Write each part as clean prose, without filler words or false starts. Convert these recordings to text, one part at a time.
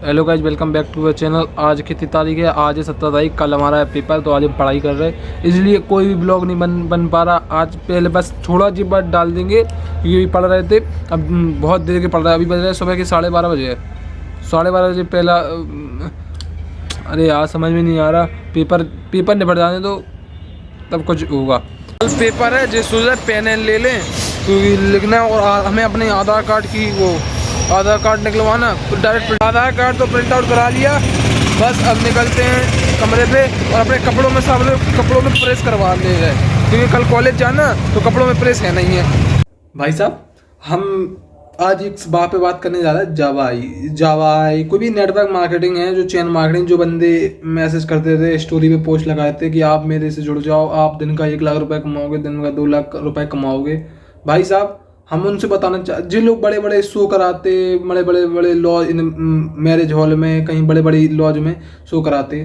Hello guys, welcome back to our channel. आज कितनी तारीख है? आज है 17 तारीख। कल हमारा है पेपर, तो आज हम पढ़ाई कर रहे हैं, इसलिए कोई भी ब्लॉग नहीं बन पा रहा आज। पहले बस थोड़ा जी बात डाल देंगे क्योंकि पढ़ रहे थे। अब बहुत देर के पढ़ रहे हैं। अभी बज रहे हैं सुबह के 12:30 बजे है। 12:30 बजे पहला अरे यार समझ में नहीं आ रहा। पेपर निपट जाने दो तब कुछ होगा। कल पेपर है, जिस पेन ले लें क्योंकि लिखना है। और हमें अपने आधार कार्ड की आधार कार्ड निकलवाना, तो डायरेक्ट आधार कार्ड तो प्रिंट आउट करा लिया। बस अब निकलते हैं कमरे पे और अपने कपड़ों में कपड़ों में प्रेस करवा ले गए क्योंकि कल कॉलेज जाना, तो कपड़ों में प्रेस है नहीं है। भाई साहब, हम आज एक बात पे बात करने जा रहे हैं। जावाई कोई भी नेटवर्क मार्केटिंग है, जो चैन मार्केटिंग, जो बंदे मैसेज करते थे, स्टोरी पे पोस्ट लगाए थे कि आप मेरे से जुड़ जाओ, आप दिन का 1 लाख रुपए कमाओगे, दिन का 2 लाख रुपए कमाओगे। भाई साहब, हम उनसे बताना जो लोग बड़े बड़े शो कराते, बड़े लॉज इन मैरिज हॉल में, कहीं बड़े बड़े लॉज में शो कराते,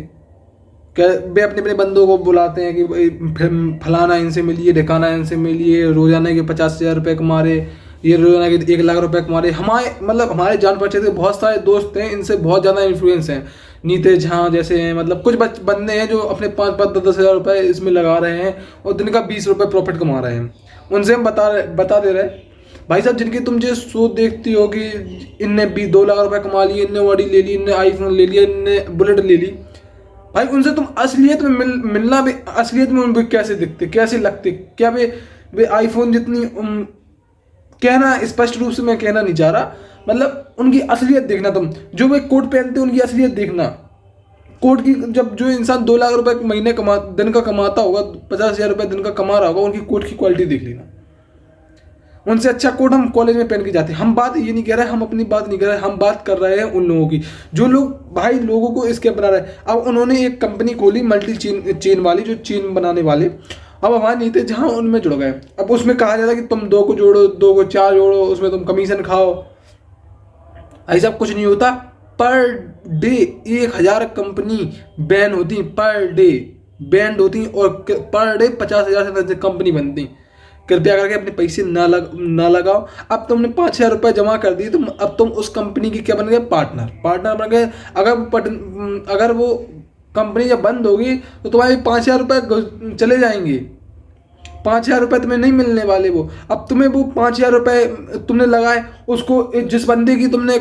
क्या वे अपने अपने बंदों को बुलाते हैं कि फलाना इनसे मिलिए, ढिकाना इनसे मिलिए, रोजाना के 50,000 रुपये कमा रहे, ये रोजाना के 1 लाख रुपए कमा रहे। हमारे जान पहचान के बहुत सारे दोस्त हैं, इनसे बहुत ज़्यादा इन्फ्लुएंस हैं। नीतेश झा जैसे हैं, मतलब कुछ बंदे हैं जो अपने 5-5, 10,000 रुपये इसमें लगा रहे हैं और दिन का 20 रुपये प्रॉफिट कमा रहे हैं। उनसे हम बता दे रहे भाई साहब, जिनकी तुम जो शो देखती हो कि इनने भी 2 लाख रुपए कमा लिए, इनने ऑडी ले ली, इनने आईफोन ले लिया, इनने बुलेट ले ली, भाई उनसे तुम असलियत में मिलना भी, असलियत में उनको कैसे दिखते, कैसे लगते, क्या वे आईफोन जितनी कहना स्पष्ट रूप से मैं कहना नहीं चाह रहा, मतलब उनकी असलियत देखना। तुम जो वे कोट पहनते उनकी असलियत देखना। कोट की जब जो इंसान 2 लाख रुपए महीने दिन का कमाता होगा, 50,000 रुपये दिन का कमा रहा होगा, उनकी कोट की क्वालिटी देख लेना। उनसे अच्छा कोट हम कॉलेज में पहन के जाते हैं। हम बात ये नहीं कह रहे, हम अपनी बात नहीं कर रहे, हम बात कर रहे हैं उन लोगों की जो लोग भाई लोगों को इसके बना रहे हैं। अब उन्होंने एक कंपनी खोली मल्टी चेन वाली, जो चेन बनाने वाले, अब हमारे नहीं थे जहाँ उनमें जुड़ गए। अब उसमें कहा जाता है कि तुम 2 को जोड़ो, 2 को 4 जोड़ो, उसमें तुम कमीशन खाओ। ऐसा कुछ नहीं होता। पर डे 1,000 कंपनी बैन होती, पर डे बैंड होती, और पर डे 50,000 से कंपनी बनती। कृपया करके अपने पैसे ना लगाओ। अब तुमने 5,000 रुपये जमा कर दिए, अब तुम उस कंपनी की क्या बन गए? पार्टनर बन गए। अगर वो कंपनी जब बंद होगी तो तुम्हारे 5,000 रुपये चले जाएंगे। 5,000 रुपये तुम्हें नहीं मिलने वाले। वो अब तुम्हें वो 5,000 रुपये तुमने लगाए, उसको जिस बंदे की तुमने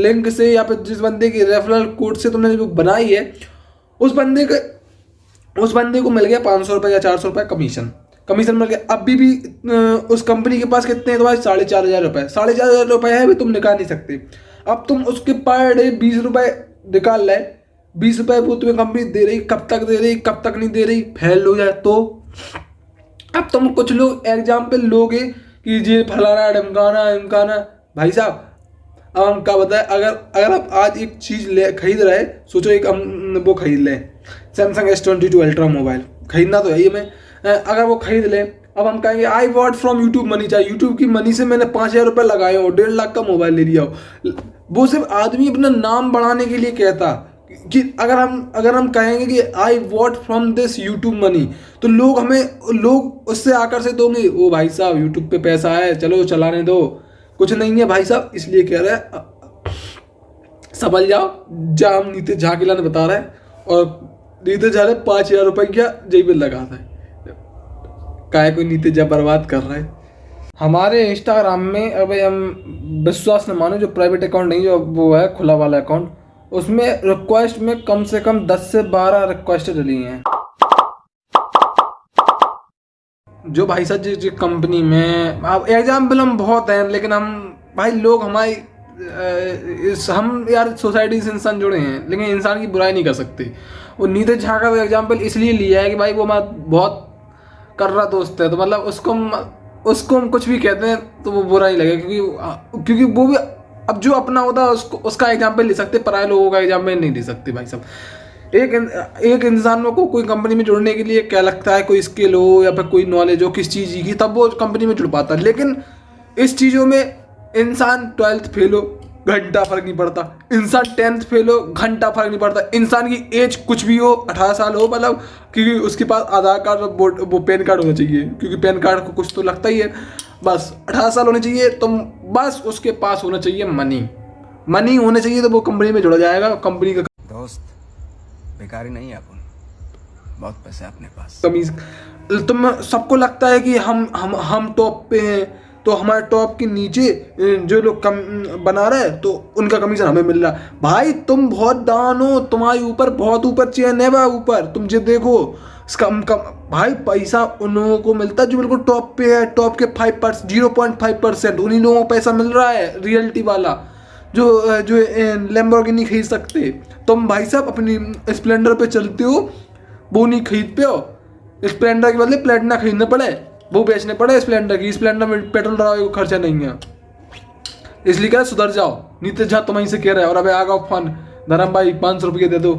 लिंक से या फिर जिस बंदे की रेफरल कोड से तुमने जो बनाई है, उस बंदे को मिल गया 500 रुपये या 400 रुपये कमीशन मिल गया। अभी भी उस कंपनी के पास कितने हैं तुम्हारे? 4,500 रुपये। 4,500 रुपये है भी, तुम निकाल नहीं सकते। अब तुम उसके पर डे 20 रुपये निकाल रहे, 20 रुपये वो तुम्हें कंपनी दे रही, कब तक दे रही, कब तक नहीं दे रही, फेल हो जाए तो। अब तुम कुछ लोग एग्जाम्पल लोगे कि ये फलाना ढमकाना। भाई साहब, अब हम क्या बताएं, अगर आप आज एक चीज़ खरीद रहे, सोचो एक हम वो खरीद लें, सैमसंग S22 अल्ट्रा मोबाइल खरीदना तो है ही हमें। अगर वो खरीद लें, अब हम कहेंगे आई वॉट फ्रॉम यूट्यूब मनी, चाहिए यूट्यूब की मनी से मैंने 5,000 रुपये लगाए हो, 1.5 लाख का मोबाइल ले लिया हो। वो सिर्फ आदमी अपना नाम बढ़ाने के लिए कहता कि अगर हम कहेंगे कि I want from this YouTube money, तो लोग उससे आकर्षित होंगे। ओ भाई साहब, यूट्यूब पे पैसा है, चलो चलाने दो। कुछ नहीं है भाई साहब, इसलिए कह रहे हैं समझ जाओ। जहाँ हम नीतीश झा के लाने बता रहे हैं, और नीतीश झा ने 5,000 रुपये क्या जेब में लगा था। काय कोई नीतीश झा बर्बाद कर रहे हैं। हमारे इंस्टाग्राम में अभी हम विश्वास न मानो, जो प्राइवेट अकाउंट नहीं, जो वो है खुला वाला अकाउंट, उसमें रिक्वेस्ट में कम से कम 10 से 12 रिक्वेस्ट डली हैं। जो भाई साहब जिस कंपनी में, अब एग्जाम्पल हम बहुत हैं, लेकिन हम भाई लोग हम यार सोसाइटी से इंसान जुड़े हैं, लेकिन इंसान की बुराई नहीं कर सकते। वो नीतीश झा का एग्जाम्पल इसलिए लिया है कि भाई वो बहुत कर रहा दोस्त है, तो मतलब उसको हम कुछ भी कहते हैं तो वो बुरा ही लगे, क्योंकि वो भी अब जो अपना होता है उसका एग्जाम्पल ले सकते, पराये लोगों का एग्जाम्पल नहीं ले सकते। भाई साहब, एक इंसान को कोई कंपनी में जुड़ने के लिए क्या लगता है, कोई स्किल हो या फिर कोई नॉलेज हो किस चीज़ की, तब वो कंपनी में जुड़ पाता है। लेकिन इस चीज़ों में इंसान 12th फेल हो, घंटा फर्क नहीं पड़ता। इंसान 10th फेल हो, घंटा फर्क नहीं पड़ता। इंसान की एज कुछ भी हो, 18 साल हो, मतलब क्योंकि उसके पास आधार कार्ड और वो पैन कार्ड होना चाहिए, क्योंकि पैन कार्ड को कुछ तो लगता ही है। बस 18 साल होने चाहिए, तो बस उसके पास होना चाहिए मनी। मनी होने चाहिए तो वो कंपनी में जुड़ा जाएगा। कंपनी का दोस्त बेकारी नहीं है, अपन बहुत पैसे अपने पास। कमीज तुम सबको लगता है कि हम टॉप पे हैं, तो हमारे टॉप के नीचे जो लोग कम बना रहे हैं तो उनका कमीशन हमें मिल रहा है। भाई तुम बहुत डाउन हो, तुम्हारे ऊपर बहुत ऊपर चेन है भाई ऊपर, तुम जो देखो कम भाई पैसा उन लोगों को मिलता है जो बिल्कुल टॉप पे है। टॉप के 0.5% उन्हीं लोगों को पैसा मिल रहा है, रियलिटी वाला जो जो लैम्बोर्गिनी खरीद सकते। तुम भाई साहब अपनी स्प्लेंडर पे चलते हो, वो नहीं खरीद पे हो। स्प्लेंडर के बदले प्लेटिना खरीदना पड़े, वो बेचने पड़े स्प्लेंडर की। स्प्लेंडर में पेट्रोल डलाने को खर्चा नहीं है, इसलिए क्या सुधर जाओ। नीतीश झा तुम्हें से कह रहे हैं। और अबे आगा फोन धर्म भाई 500 रुपये दे दो,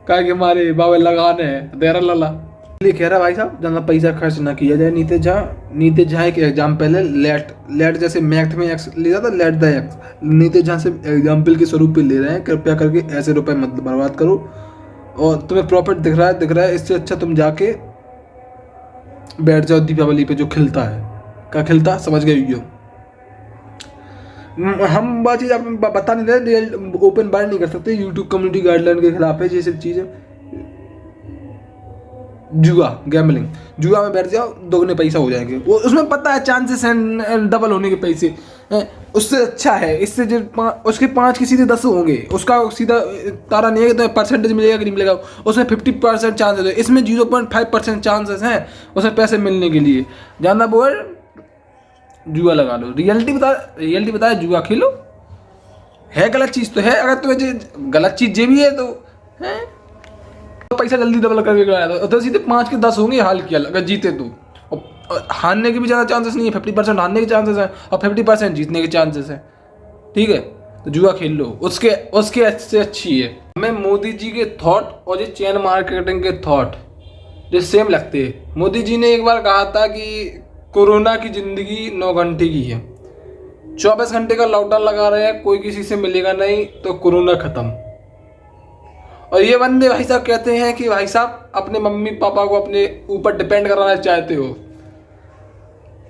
क्या कि हमारे बाबा लगाने हैं देरा लाला, इसलिए कह रहा है भाई साहब ज़्यादा पैसा खर्च ना किया जाए। नीतीश झा के एग्जाम पहले लेट जैसे मैथ में एक्स लिया था, let the x, Nitish Jha से एग्जाम्पल के स्वरूप पे ले रहे हैं। कृपया करके ऐसे रुपए मत बर्बाद करो, और तुम्हें प्रॉफिट दिख रहा है, इससे अच्छा तुम जाके बैठ जाओ दीपावली पे जो खिलता है। क्या खिलता समझ गए हो? हम बात चीज़ आप बता नहीं रहे, ओपन बार नहीं कर सकते, यूट्यूब कम्युनिटी गाइडलाइन के खिलाफ है ये सब चीज़ें। जुआ गैम्बलिंग, जुआ में बैठ जाओ, दोगुने पैसा हो जाएंगे। वो उसमें पता है चांसेस हैं डबल होने के पैसे, उससे अच्छा है इससे जो उसके 5 के सीधे 10 होंगे, उसका सीधा तारा नहीं है कि तो परसेंटेज मिलेगा कि नहीं मिलेगा, उसमें 50% चांसेस है, इसमें 0.5% चांसेस हैं उसमें पैसे मिलने के लिए। जानना बोल जुआ लगा लो, रियलिटी बता जुआ खेलो, है गलत चीज़ तो है। अगर तुम्हें गलत चीज़ ये भी है तो है तो पैसा जल्दी डबल करके लगाया तो सीधे 5 के 10 होंगे हाल किया अगर जीते तो। और हारने के भी ज़्यादा चांसेस नहीं है, 50% हारने के चांसेस हैं और 50% जीतने के चांसेस हैं। ठीक है, तो जुआ खेल लो, उसके से अच्छी है। हमें मोदी जी के थॉट और ये चेन मार्केटिंग के थॉट जो सेम लगते हैं। मोदी जी ने एक बार कहा था कि कोरोना की ज़िंदगी 9 घंटे की है, 24 घंटे का लॉकडाउन लगा रहे हैं, कोई किसी से मिलेगा नहीं तो कोरोना ख़त्म। और ये बंदे भाई साहब कहते हैं कि भाई साहब अपने मम्मी पापा को अपने ऊपर डिपेंड कराना चाहते हो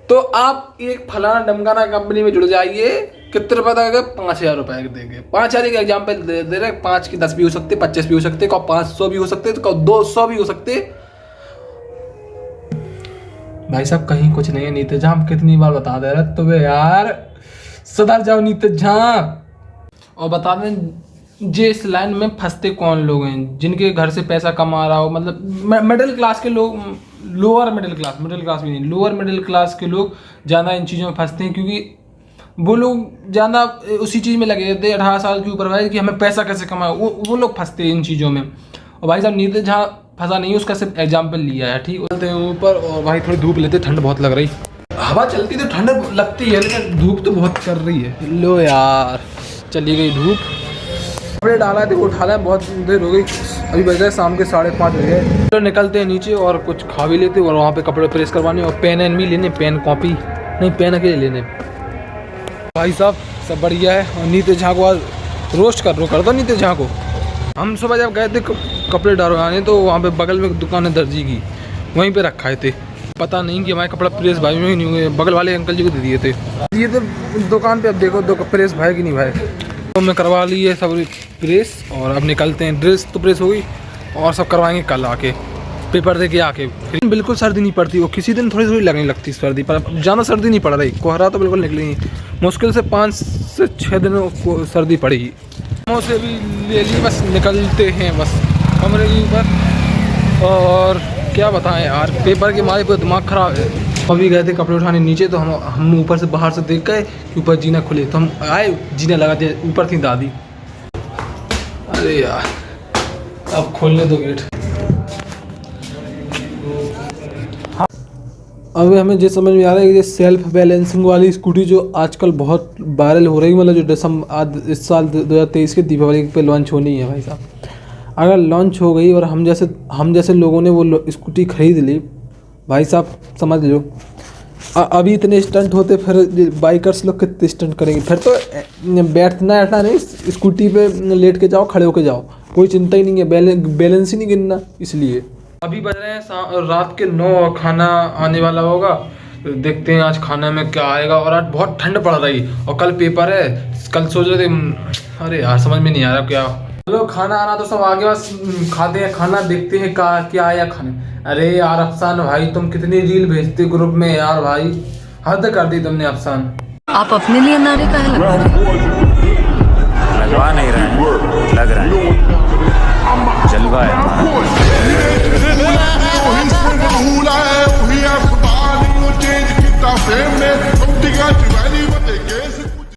तो आप एक फलाना डमकाना कंपनी में जुड़ जाइए। कितने रुपए देंगे? 5,000 रुपए देंगे। 5,000 का एग्जाम्पल दे रहे, 5 के 10 भी हो सकते, 25 भी हो सकते, 500 भी हो सकते, 200 भी हो सकते। भाई साहब कहीं कुछ नहीं है। नीतीश झा कितनी बार बता दे रहे तुम्हें यार, सुधर जाओ नीतीश झा। और बता दें जे इस लाइन में फंसते कौन लोग हैं, जिनके घर से पैसा कमा रहा हो, मतलब मिडिल क्लास के लोग, लोअर मिडिल क्लास भी नहीं, लोअर मिडिल क्लास के लोग ज़्यादा इन चीज़ों में फंसते हैं, क्योंकि वो लोग ज़्यादा उसी चीज़ में लगे रहते हैं 18 साल के ऊपर भाई कि हमें पैसा कैसे कमाए, वो लोग फंसते हैं इन चीज़ों में। और भाई साहब नीतीश झा फंसा नहीं है, उसका सिर्फ एग्जाम्पल लिया है। ठीक बोलते हैं ऊपर। और भाई थोड़ी धूप लेते, ठंड बहुत लग रही, हवा चलती तो ठंड लगती है लेकिन धूप तो बहुत कर रही है। लो यार चली गई धूप। कपड़े डाला थे वो उठा लाए, बहुत देर हो गई, अभी बज रहे शाम के 5:30 बजे। तो निकलते हैं नीचे और कुछ खा भी लेते और वहाँ पे कपड़े प्रेस करवाने और पेन भी लेने, पेन कॉपी नहीं, पेन अकेले लेने। भाई साहब सब बढ़िया है। और नीतीश झा को आज रोस्ट कर दो नीतीश झा को। हम सुबह जब गए थे कपड़े डालवाने तो वहाँ पे बगल में दुकान है दर्जी की, वहीं पे रखा थे। पता नहीं कि हमारे कपड़ा प्रेस भाई में नहीं हुए, बगल वाले अंकल जी को दे दिए थे। ये तो दुकान पे अब देखो दो प्रेस भाई कि नहीं भाई। तो मैं करवा ली है सब प्रेस और अब निकलते हैं। ड्रेस तो प्रेस हो गई और सब करवाएंगे कल आके, पेपर दे के आके। फिर बिल्कुल सर्दी नहीं पड़ती, वो किसी दिन थोड़ी लगने लगती सर्दी, पर ज़्यादा सर्दी नहीं पड़ रही। कोहरा तो बिल्कुल निकली नहीं, मुश्किल से 5 से 6 दिनों को सर्दी पड़ेगी। से भी ले ली, बस निकलते हैं बस कमरे के ऊपर। और क्या बताएं यार, पेपर के मारे पूरा दिमाग ख़राब है। अभी गए थे कपड़े उठाने नीचे, तो हम ऊपर से बाहर से देख गए कि ऊपर जीना खुले, तो हम आए, जीना लगा दिया, ऊपर थी दादी। अरे यार अब खोलने दो गेट। अब हमें ये समझ में आ रहा है कि ये सेल्फ बैलेंसिंग वाली स्कूटी जो आजकल बहुत वायरल हो रही है, मतलब जो दिसंबर इस साल 2023 के दीपावली पे लॉन्च होनी है भाई साहब। अगर लॉन्च हो गई और हम जैसे लोगों ने वो स्कूटी खरीद ली, भाई साहब समझ लो अभी इतने स्टंट होते, फिर बाइकर्स लोग कितने स्टंट करेंगे। फिर तो बैठना नहीं, स्कूटी पे लेट के जाओ, खड़े होके जाओ, कोई चिंता ही नहीं है, बैलेंस ही नहीं गिनना। इसलिए अभी बज रहे हैं रात के 9 और खाना आने वाला होगा, देखते हैं आज खाने में क्या आएगा। और आज बहुत ठंड पड़ रही और कल पेपर है। कल सोच रहे थे, अरे यार समझ में नहीं आ रहा क्या। चलो खाना आना तो सब आगे, बस खाते हैं खाना, देखते हैं क्या आया खाने। अरे यार अफसान भाई, तुम कितनी रील भेजते ग्रुप में यार भाई, हद कर दी तुमने अफसान। आप अपने लिए नारे का है लगा रहे हैं?